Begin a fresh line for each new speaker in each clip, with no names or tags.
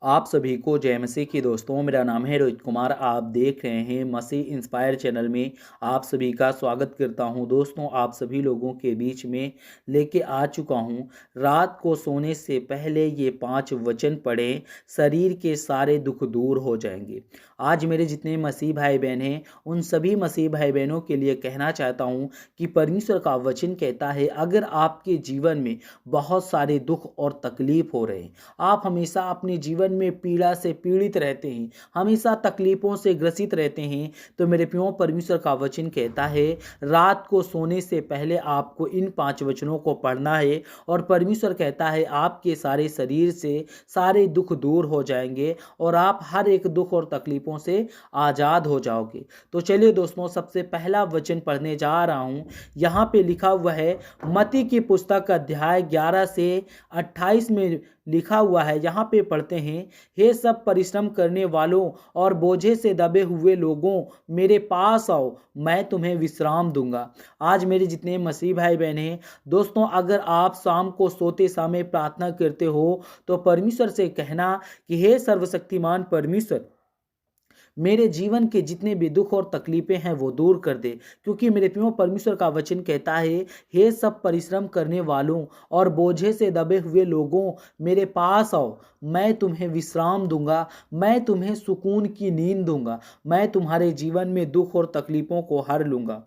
आप सभी को जय मसीह की दोस्तों। मेरा नाम है रोहित कुमार। आप देख रहे हैं मसीह इंस्पायर चैनल में। आप सभी का स्वागत करता हूं। दोस्तों, आप सभी लोगों के बीच में लेके आ चुका हूं। रात को सोने से पहले ये 5 वचन पढ़ें, शरीर के सारे दुख दूर हो जाएंगे। आज मेरे जितने मसीह भाई बहन हैं, उन सभी मसीह भाई बहनों के लिए कहना चाहता हूं कि परमेश्वर का वचन कहता है, अगर आपके जीवन में बहुत सारे दुख और तकलीफ हो रहे हैं, आप हमेशा अपने जीवन में पीड़ा से पीड़ित रहते हैं, हमेशा तकलीफों से ग्रसित रहते हैं, तो मेरे प्रियो, परमेश्वर का वचन कहता है रात को सोने से पहले आपको इन 5 वचनों को पढ़ना है। और परमेश्वर कहता है आपके सारे शरीर से सारे दुख दूर हो जाएंगे और आप हर एक दुख और तकलीफों से आज़ाद हो जाओगे। तो चलिए दोस्तों, सबसे पहला वचन पढ़ने जा रहा हूँ। यहाँ पे लिखा हुआ है, मत्ती की पुस्तक अध्याय 11 से 28 में लिखा हुआ है। यहाँ पे पढ़ते हैं, हे सब परिश्रम करने वालों और बोझे से दबे हुए लोगों, मेरे पास आओ, मैं तुम्हें विश्राम दूंगा। आज मेरे जितने मसीह भाई बहन हैं, दोस्तों, अगर आप शाम को सोते समय प्रार्थना करते हो तो परमेश्वर से कहना कि हे सर्वशक्तिमान परमेश्वर, मेरे जीवन के जितने भी दुख और तकलीफें हैं वो दूर कर दे। क्योंकि मेरे प्रियो, परमेश्वर का वचन कहता है, हे सब परिश्रम करने वालों और बोझे से दबे हुए लोगों, मेरे पास आओ, मैं तुम्हें विश्राम दूंगा, मैं तुम्हें सुकून की नींद दूंगा, मैं तुम्हारे जीवन में दुख और तकलीफों को हर लूंगा।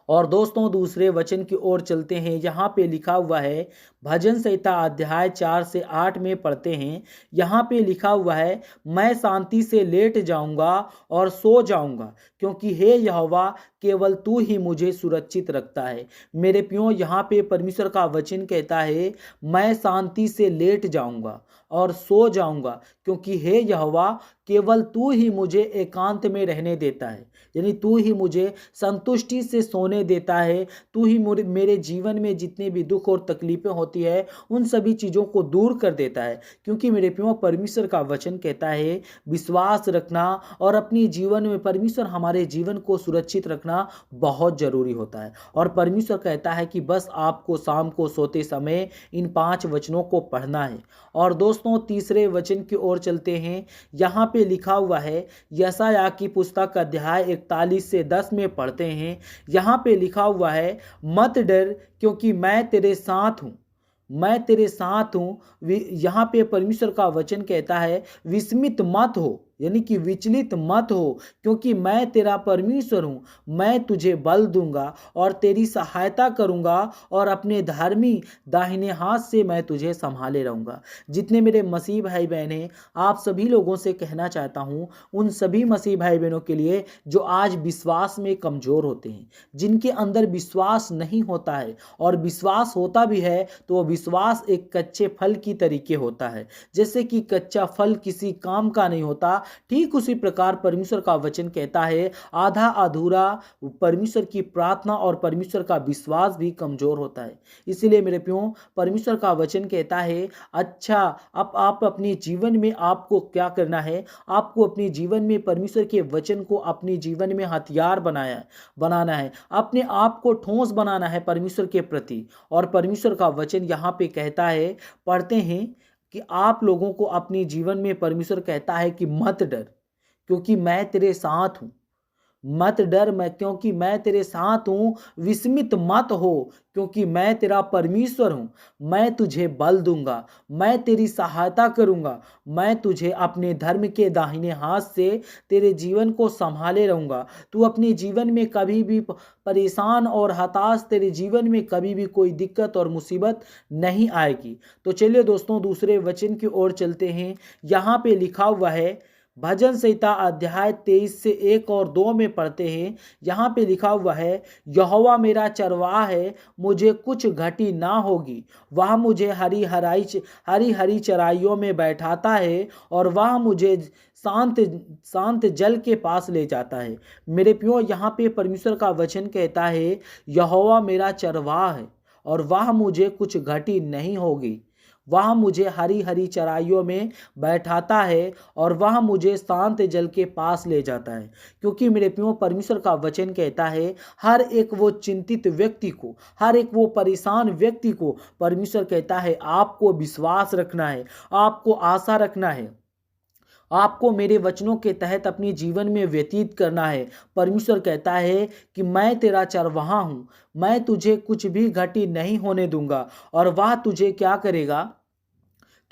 और दोस्तों, दूसरे वचन की ओर चलते हैं। यहाँ पे लिखा हुआ है, भजन संहिता अध्याय 4 से 8 में पढ़ते हैं। यहाँ पे लिखा हुआ है, मैं शांति से लेट जाऊंगा और सो जाऊंगा, क्योंकि हे यहोवा, केवल तू ही मुझे सुरक्षित रखता है। मेरे प्रियो, यहाँ पे परमेश्वर का वचन कहता है, मैं शांति से लेट जाऊंगा और सो जाऊंगा, क्योंकि हे यहोवा, केवल तू ही मुझे एकांत में रहने देता है। यानी तू ही मुझे संतुष्टि से सोने देता है। तू ही मेरे जीवन में जितने भी दुख और तकलीफें होती है, उन सभी चीज़ों को दूर कर देता है। क्योंकि मेरे प्रियो, परमेश्वर का वचन कहता है, विश्वास रखना और अपने जीवन में परमेश्वर हमारे जीवन को सुरक्षित रखना बहुत ज़रूरी होता है। और परमेश्वर कहता है कि बस आपको शाम को सोते समय इन 5 वचनों को पढ़ना है। और दोस्तों, तीसरे वचन की ओर चलते हैं। यहाँ पे लिखा हुआ है, यशायाह की पुस्तक अध्याय 41 से 10 में पढ़ते हैं। यहाँ पे लिखा हुआ है, मत डर, क्योंकि मैं तेरे साथ हूँ, मैं तेरे साथ हूँ। यहाँ पे परमेश्वर का वचन कहता है, विस्मित मत हो, यानी कि विचलित मत हो, क्योंकि मैं तेरा परमेश्वर हूँ। मैं तुझे बल दूंगा और तेरी सहायता करूंगा और अपने धर्मी दाहिने हाथ से मैं तुझे संभाले रहूंगा। जितने मेरे मसीह भाई बहन हैं, आप सभी लोगों से कहना चाहता हूँ, उन सभी मसीह भाई बहनों के लिए जो आज विश्वास में कमज़ोर होते हैं, जिनके अंदर विश्वास नहीं होता है, और विश्वास होता भी है तो वो विश्वास एक कच्चे फल की तरीके होता है। जैसे कि कच्चा फल किसी काम का नहीं होता, ठीक उसी प्रकार परमेश्वर का वचन कहता है, आधा अधूरा परमेश्वर की प्रार्थना और परमेश्वर का विश्वास भी कमजोर होता है। इसीलिए मेरे प्रियो, परमेश्वर का वचन कहता है, अच्छा, अब आप अपने जीवन में आपको क्या करना है? आपको अपने जीवन में परमेश्वर के वचन को अपने जीवन में हथियार बनाना है, अपने आप को ठोस बनाना है परमेश्वर के प्रति। और परमेश्वर का वचन यहाँ पे कहता है, पढ़ते हैं कि आप लोगों को अपने जीवन में परमेश्वर कहता है कि मत डर, क्योंकि मैं तेरे साथ हूँ। मत डर, मैं क्योंकि मैं तेरे साथ हूँ। विस्मित मत हो, क्योंकि मैं तेरा परमेश्वर हूँ। मैं तुझे बल दूंगा, मैं तेरी सहायता करूंगा, मैं तुझे अपने धर्म के दाहिने हाथ से तेरे जीवन को संभाले रहूंगा। तू अपने जीवन में कभी भी परेशान और हताश, तेरे जीवन में कभी भी कोई दिक्कत और मुसीबत नहीं आएगी। तो चलिए दोस्तों, दूसरे वचन की ओर चलते हैं। यहाँ पे लिखा हुआ है, भजन संहिता अध्याय 23 से 1 और 2 में पढ़ते हैं। यहाँ पे लिखा हुआ है, यहोवा मेरा चरवाहा है, मुझे कुछ घटी ना होगी। वह मुझे हरी हरी चराइयों में बैठाता है और वह मुझे शांत शांत जल के पास ले जाता है। मेरे प्रियो, यहाँ पे परमेश्वर का वचन कहता है, यहोवा मेरा चरवाहा है और वह मुझे कुछ घटी नहीं होगी। वह मुझे हरी हरी चराइयों में बैठाता है और वह मुझे शांत जल के पास ले जाता है। क्योंकि मेरे प्रियो परमेश्वर का वचन कहता है हर एक वो चिंतित व्यक्ति को, हर एक वो परेशान व्यक्ति को परमेश्वर कहता है आपको विश्वास रखना है, आपको आशा रखना है, आपको मेरे वचनों के तहत अपने जीवन में व्यतीत करना है। परमेश्वर कहता है कि मैं तेरा चरवाहा हूँ, मैं तुझे कुछ भी घटी नहीं होने दूंगा और वह तुझे क्या करेगा,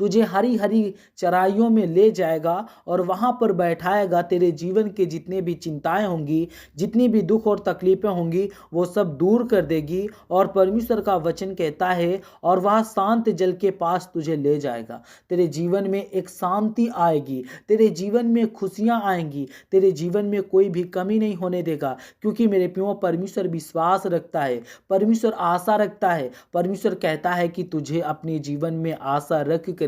तुझे हरी हरी चराइयों में ले जाएगा और वहाँ पर बैठाएगा। तेरे जीवन के जितने भी चिंताएं होंगी, जितनी भी दुख और तकलीफें होंगी, वो सब दूर कर देगी। और परमेश्वर का वचन कहता है और वह शांत जल के पास तुझे ले जाएगा। तेरे जीवन में एक शांति आएगी, तेरे जीवन में खुशियाँ आएंगी, तेरे जीवन में कोई भी कमी नहीं होने देगा। क्योंकि मेरे प्रियो परमेश्वर विश्वास रखता है, परमेश्वर आशा रखता है। परमेश्वर कहता है कि तुझे अपने जीवन में आशा रख करके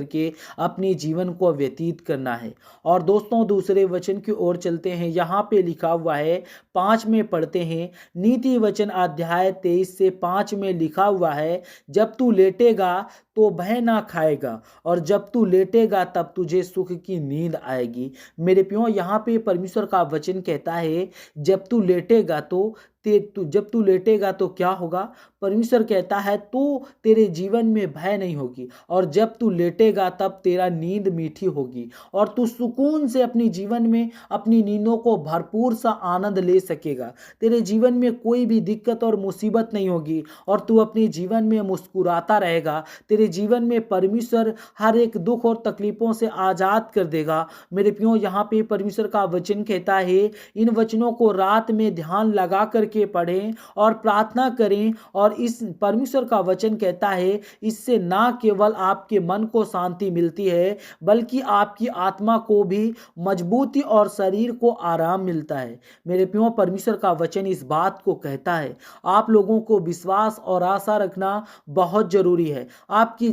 अपने जीवन को व्यतीत करना है। और दोस्तों दूसरे वचन की ओर चलते हैं। यहाँ पे लिखा हुआ है 5 में पढ़ते हैं। नीति वचन अध्याय 23 से 5 में लिखा हुआ है जब तू लेटेगा तो भय ना खाएगा और जब तू लेटेगा तब तुझे सुख की नींद आएगी। मेरे प्रियो यहाँ पे परमेश्वर का वचन कहता है जब तू लेटेगा तो जब तू लेटेगा तो क्या होगा। परमेश्वर कहता है तो तेरे जीवन में भय नहीं होगी और जब तू लेटेगा तब तेरा नींद मीठी होगी और तू सुकून से अपने जीवन में अपनी नींदों को भरपूर सा आनंद ले सकेगा। तेरे जीवन में कोई भी दिक्कत और मुसीबत नहीं होगी और तू अपने जीवन में मुस्कुराता रहेगा। तेरे जीवन में परमेश्वर हर एक दुख और तकलीफों से आज़ाद कर देगा। मेरे प्रियो यहाँ पे परमेश्वर का वचन कहता है इन वचनों को रात में ध्यान लगा करके पढ़ें और प्रार्थना करें। और इस परमेश्वर का वचन कहता है इससे ना केवल आपके मन को शांति मिलती है बल्कि आपकी आत्मा को भी मजबूती और शरीर को आराम मिलता है। मेरे प्रियो परमेश्वर का वचन इस बात को कहता है आप लोगों को विश्वास और आशा रखना बहुत जरूरी है। आपके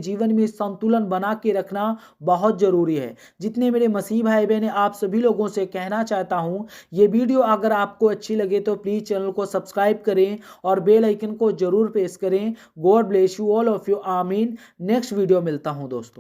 जीवन में संतुलन बना के रखना बहुत जरूरी है। जितने मेरे मसीह भाई बहन आप सभी लोगों से कहना चाहता हूं ये वीडियो अगर आपको अच्छी लगे तो प्लीज चैनल को सब्सक्राइब करें और बेल आइकन को जरूर प्रेस करें। God bless you all of you. आमीन। नेक्स्ट वीडियो मिलता हूं दोस्तों।